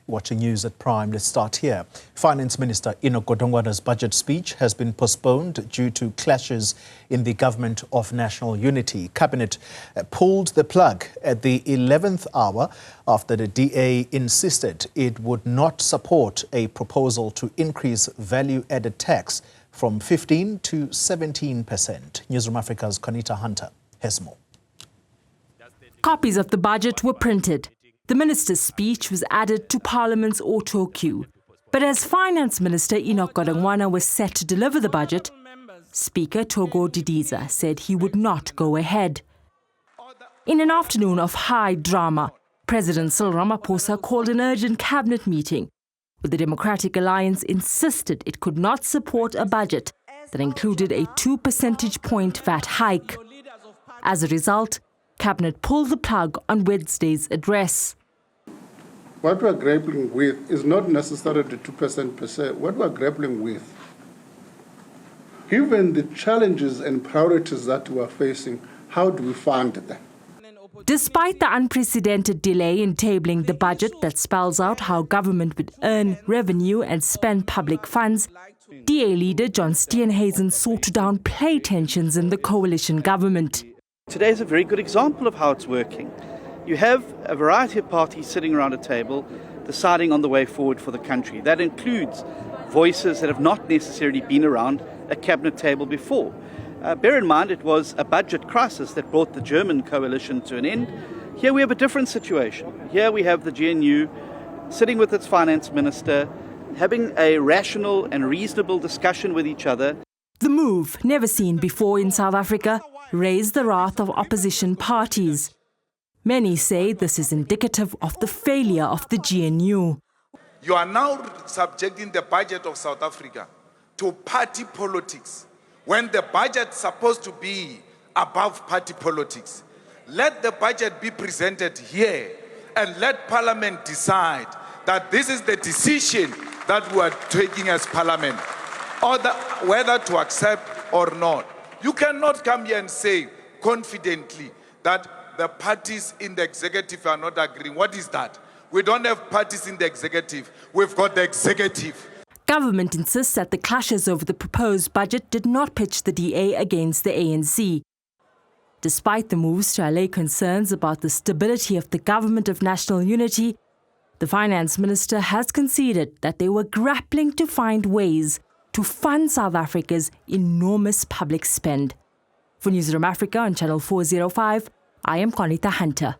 Watching news at Prime, let's start here. Finance Minister Enoch Godongwana's budget speech has been postponed due to clashes in the Government of National Unity. Cabinet pulled the plug at the 11th hour after the DA insisted it would not support a proposal to increase value-added tax from 15 to 17%. Newzroom Afrika's Qaanitah has more. Copies of the budget were printed. The minister's speech was added to Parliament's auto queue. But as Finance Minister Enoch Godongwana was set to deliver the budget, Speaker Togo Didiza said he would not go ahead. In an afternoon of high drama, President Cyril Ramaphosa called an urgent cabinet meeting, but the Democratic Alliance insisted it could not support a budget that included a 2 percentage point VAT hike. As a result, Cabinet pulled the plug on Wednesday's address. What we're grappling with is not necessarily the 2% per se. What we're grappling with, given the challenges and priorities that we're facing, how do we fund them? Despite the unprecedented delay in tabling the budget that spells out how government would earn revenue and spend public funds, DA leader John Steenhuisen sought to downplay tensions in the coalition government. Today is a very good example of how it's working. You have a variety of parties sitting around a table deciding on the way forward for the country. That includes voices that have not necessarily been around a cabinet table before. Bear in mind, it was a budget crisis that brought the German coalition to an end. Here we have a different situation. Here we have the GNU sitting with its finance minister, having a rational and reasonable discussion with each other. The move, never seen before in South Africa, raised the wrath of opposition parties. Many say this is indicative of the failure of the GNU. You are now subjecting the budget of South Africa to party politics when the budget is supposed to be above party politics. Let the budget be presented here and let Parliament decide that this is the decision that we are taking as Parliament, or whether to accept or not. You cannot come here and say confidently that the parties in the executive are not agreeing. What is that? We don't have parties in the executive. We've got the executive. Government insists that the clashes over the proposed budget did not pitch the DA against the ANC. Despite the moves to allay concerns about the stability of the Government of National Unity, the Finance Minister has conceded that they were grappling to find ways to fund South Africa's enormous public spend. For Newzroom Afrika on Channel 405, I am Qaanitah.